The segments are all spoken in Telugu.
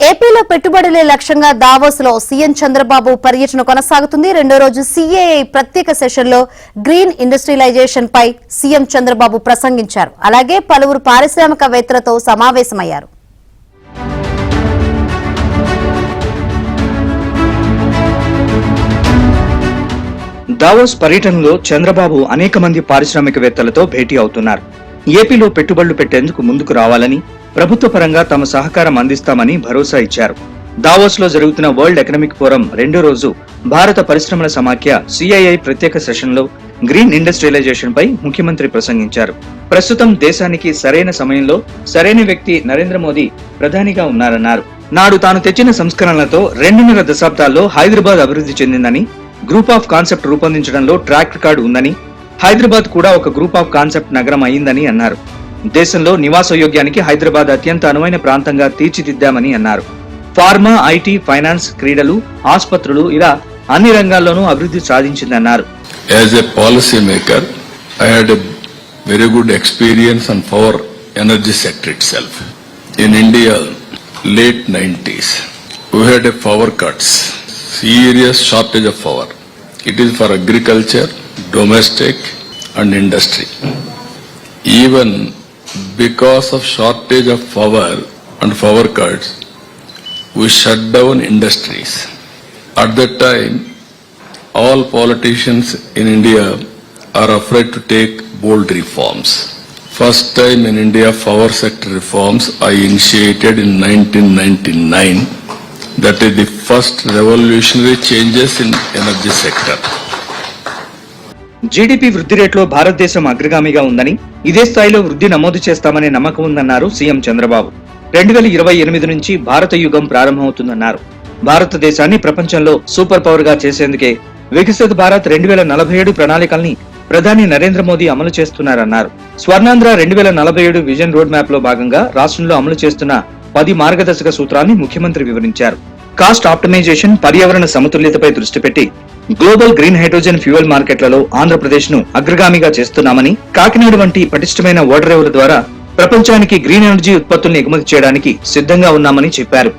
ఏపీలో పెట్టుబడులే లక్ష్యంగా దావోస్ లో సీఎం చంద్రబాబు పర్యటన కొనసాగుతుంది. రెండో రోజు సీఏఐ ప్రత్యేక సెషన్లో గ్రీన్ ఇండస్ట్రియలైజేషన్ పై సీఎం చంద్రబాబు ప్రసంగించారు. అలాగే పలువురు పారిశ్రామికవేత్తలతో సమావేశమయ్యారు. దావోస్ పర్యటనలో చంద్రబాబు అనేక మంది పారిశ్రామికవేత్తలతో భేటీ అవుతున్నారు. ఏపీలో పెట్టుబడులు పెట్టేందుకు ముందుకు రావాలని, ప్రభుత్వ పరంగా తమ సహకారం అందిస్తామని భరోసా ఇచ్చారు. దావోస్ లో జరుగుతున్న వరల్డ్ ఎకనామిక్ ఫోరం రెండో రోజు భారత పరిశ్రమల సమాఖ్య సిఐఐ ప్రత్యేక సెషన్లో గ్రీన్ ఇండస్ట్రియలైజేషన్ పై ముఖ్యమంత్రి ప్రసంగించారు. ప్రస్తుతం దేశానికి సరైన సమయంలో సరైన వ్యక్తి నరేంద్ర మోదీ ప్రధానిగా ఉన్నారన్నారు. నాడు తాను తెచ్చిన సంస్కరణలతో 2.5 దశాబ్దాల్లో హైదరాబాద్ అభివృద్ధి చెందిందని, గ్రూప్ ఆఫ్ కాన్సెప్ట్ రూపొందించడంలో ట్రాక్ రికార్డు ఉందని, హైదరాబాద్ కూడా ఒక గ్రూప్ ఆఫ్ కాన్సెప్ట్ నగరం అయిందని అన్నారు. దేశంలో నివాసయోగ్యానికి హైదరాబాద్ అత్యంత అనువైన ప్రాంతంగా తీర్చిదిద్దామని అన్నారు. ఫార్మా, ఐటీ, ఫైనాన్స్, క్రీడలు, ఆసుపత్రులు ఇలా అన్ని రంగాల్లోనూ అభివృద్ధి సాధించిందన్నారు. As a policy maker, I had a very good experience on power energy sector itself. In India, late 90s, we had a power cuts, serious shortage of power. It is for agriculture, domestic and industry. Even because of shortage of power and power cuts, we shut down industries. At that time, all politicians in India are afraid to take bold reforms. First time in India, power sector reforms I initiated in 1999. That is the first revolutionary changes in energy sector. GDP వృద్ధి రేట్లో భారతదేశం అగ్రగామిగా ఉందని, ఇదే స్థాయిలో వృద్ధి నమోదు చేస్తామనే నమ్మకం ఉందన్నారు సీఎం చంద్రబాబు. 2028 నుంచి భారత యుగం ప్రారంభమవుతుందన్నారు. భారతదేశాన్ని ప్రపంచంలో సూపర్ పవర్ గా చేసేందుకే వికసిత భారత్ 2047 ప్రణాళికల్ని ప్రధాని నరేంద్ర మోదీ అమలు చేస్తున్నారన్నారు. స్వర్ణాంధ్ర 2047 విజన్ రోడ్ మ్యాప్ లో భాగంగా రాష్ట్రంలో అమలు చేస్తున్న 10 మార్గదర్శక సూత్రాన్ని ముఖ్యమంత్రి వివరించారు. కాస్ట్ ఆప్టిమైజేషన్, పర్యావరణ సమతుల్యతపై దృష్టి పెట్టి గ్లోబల్ గ్రీన్ హైడ్రోజన్ ఫ్యూయల్ మార్కెట్లలో ఆంధ్రప్రదేశ్ ను అగ్రగామిగా చేస్తున్నామని, కాకినాడ వంటి పటిష్టమైన ఓడరేవుల ద్వారా ప్రపంచానికి గ్రీన్ ఎనర్జీ ఉత్పత్తుల్ని ఎగుమతి చేయడానికి సిద్ధంగా ఉన్నామని చెప్పారు.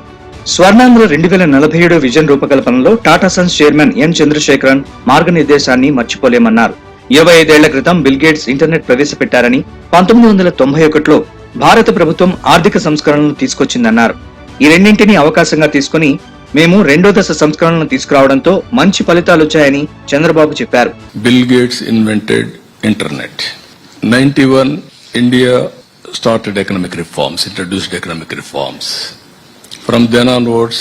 స్వర్ణాంధ్ర 2047 విజన్ రూపకల్పనలో Tata sons chairman N Chandrasekaran మార్గనిర్దేశాన్ని మర్చిపోలేమన్నారు. 25 ఏళ్ల క్రితం బిల్ గేట్స్ ఇంటర్నెట్ ప్రవేశపెట్టారని, 1991లో భారత ప్రభుత్వం ఆర్థిక సంస్కరణలను తీసుకొచ్చిందన్నారు. ఈ రెండింటినీ అవకాశంగా తీసుకుని మేము రెండో దశ సంస్కరణలను తీసుకురావడంతో మంచి ఫలితాలు వచ్చాయని చంద్రబాబు చెప్పారు. Bill gates invented internet. 91 India started economic reforms, introduced economic reforms. From then onwards,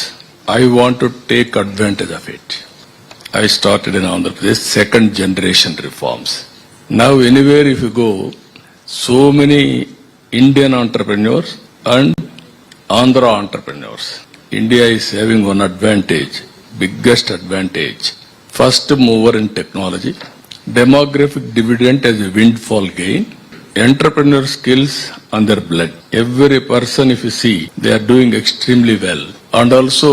I want to take advantage of it. I started in Andhra Pradesh second generation reforms. Now anywhere if you go, so many Indian entrepreneurs and Andhra entrepreneurs. India is having one advantage, biggest advantage. First mover in technology, demographic dividend as a windfall gain, entrepreneur skills on their blood. Every person if you see, they are doing extremely well. And also,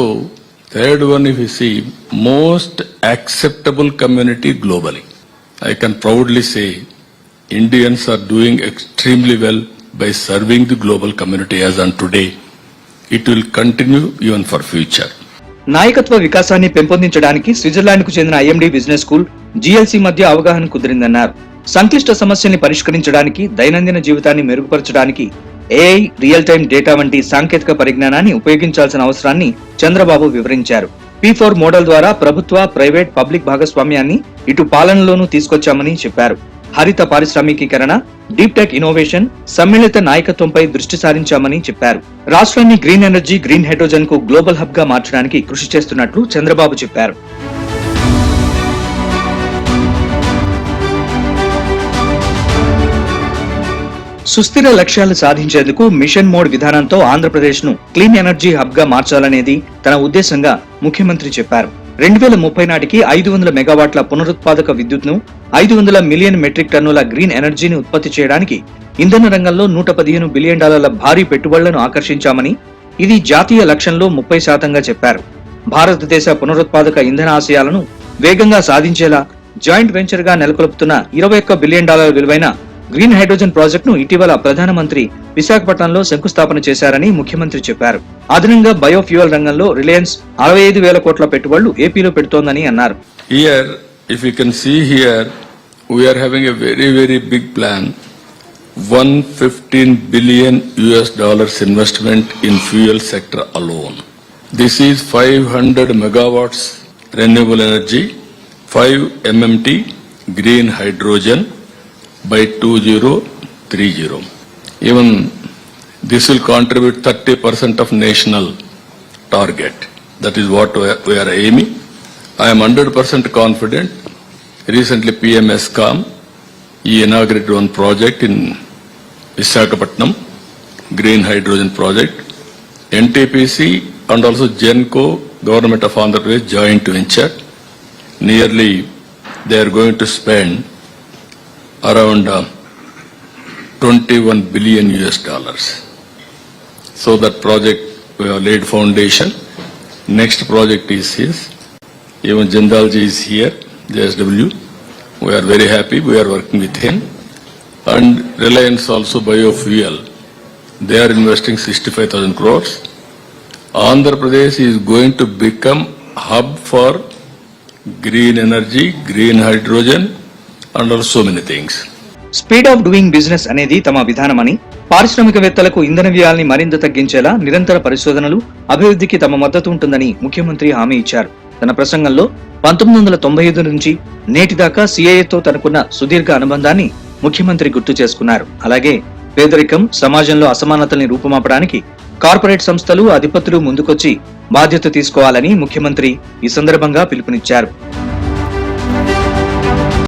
third one if you see, most acceptable community globally. I can proudly say, Indians are doing extremely well by serving the global community as on today. It will continue even for future. నాయకత్వ వికాసాన్ని పెంపొందించడానికి స్విట్జర్లాండ్ కు చెందిన ఐఎండీ బిజినెస్ స్కూల్, జీఎల్సీ మధ్య అవగాహన కుదిరిందన్నారు. సంక్లిష్ట సమస్యల్ని పరిష్కరించడానికి, దైనందిన జీవితాన్ని మెరుగుపరచడానికి ఏఐ, రియల్ టైం డేటా వంటి సాంకేతిక పరిజ్ఞానాన్ని ఉపయోగించాల్సిన అవసరాన్ని చంద్రబాబు వివరించారు. P4 మోడల్ ద్వారా ప్రభుత్వ, ప్రైవేట్, పబ్లిక్ భాగస్వామ్యాన్ని ఇటు పాలనలోనూ తీసుకొచ్చామని చెప్పారు. హరిత పారిశ్రామికీకరణ, డీప్ టెక్ ఇన్నోవేషన్, సమ్మిళిత నాయకత్వంపై దృష్టి సారించామని చెప్పారు. రాష్ట్రాన్ని గ్రీన్ ఎనర్జీ, గ్రీన్ హైడ్రోజన్ కు గ్లోబల్ హబ్ గా మార్చడానికి కృషి చేస్తున్నట్లు చంద్రబాబు చెప్పారు. సుస్థిర లక్ష్యాలు సాధించేందుకు మిషన్ మోడ్ విధానంతో ఆంధ్రప్రదేశ్ ను క్లీన్ ఎనర్జీ హబ్ గా మార్చాలనేది తన ఉద్దేశంగా ముఖ్యమంత్రి చెప్పారు. 2030 నాటికి 500 మెగావాట్ల పునరుత్పాదక విద్యుత్ను, 500 మిలియన్ మెట్రిక్ టన్నుల గ్రీన్ ఎనర్జీని ఉత్పత్తి చేయడానికి ఇంధన రంగంలో $115 బిలియన్ భారీ పెట్టుబడులను ఆకర్షించామని, ఇది జాతీయ లక్ష్యంలో 30% చెప్పారు. భారతదేశ పునరుత్పాదక ఇంధన ఆశయాలను వేగంగా సాధించేలా జాయింట్ వెంచర్ గా నెలకొల్పుతున్న $21 బిలియన్ విలువైన గ్రీన్ హైడ్రోజన్ ప్రాజెక్టును ఇటీవల ప్రధానమంత్రి విశాఖపట్నంలో శంకుస్థాపన చేశారని ముఖ్యమంత్రి చెప్పారు. అదనంగా బయోఫ్యూయల్ రంగంలో రిలయన్స్ 65,000 కోట్ల పెట్టుబడులు ఏపీలో పెడుతోందని అన్నారు. Here, if you can see here, we are having a very, very big plan. $115 billion investment in fuel sector alone. This is 500 megawatts renewable energy, 5 MMT green hydrogen by 2030. Even this will contribute 30% of national target. That is what we are aiming. I am 100% confident. Recently PM SCAM, he inaugurated one project in Visakhapatnam, green hydrogen project. NTPC and also GENCO, Government of Andhra Pradesh joint venture. Nearly they are going to spend around $21 billion. So that project we have laid foundation. Next project is his. Even Jindalji is here, JSW. We are very happy. We are working with him. And Reliance also biofuel. They are investing 65,000 crores. Andhra Pradesh is going to become hub for green energy, green hydrogen, and also many things. Speed of doing business అనేది తమ విధానమని, పారిశ్రామికవేత్తలకు ఇంధన వ్యయాల్ని మరింత తగ్గించేలా నిరంతర పరిశోధనలు, అభివృద్ధికి తమ మద్దతు ఉంటుందని ముఖ్యమంత్రి హామీ ఇచ్చారు. తన ప్రసంగంలో 1995 నుంచి నేటిదాకా సిఐఏతో తనకున్న సుదీర్ఘ అనుబంధాన్ని ముఖ్యమంత్రి గుర్తు చేసుకున్నారు. అలాగే పేదరికం, సమాజంలో అసమానతల్ని రూపుమాపడానికి కార్పొరేట్ సంస్థలు, అధిపతులు ముందుకొచ్చి బాధ్యత తీసుకోవాలని ముఖ్యమంత్రి ఈ సందర్భంగా పిలుపునిచ్చారు.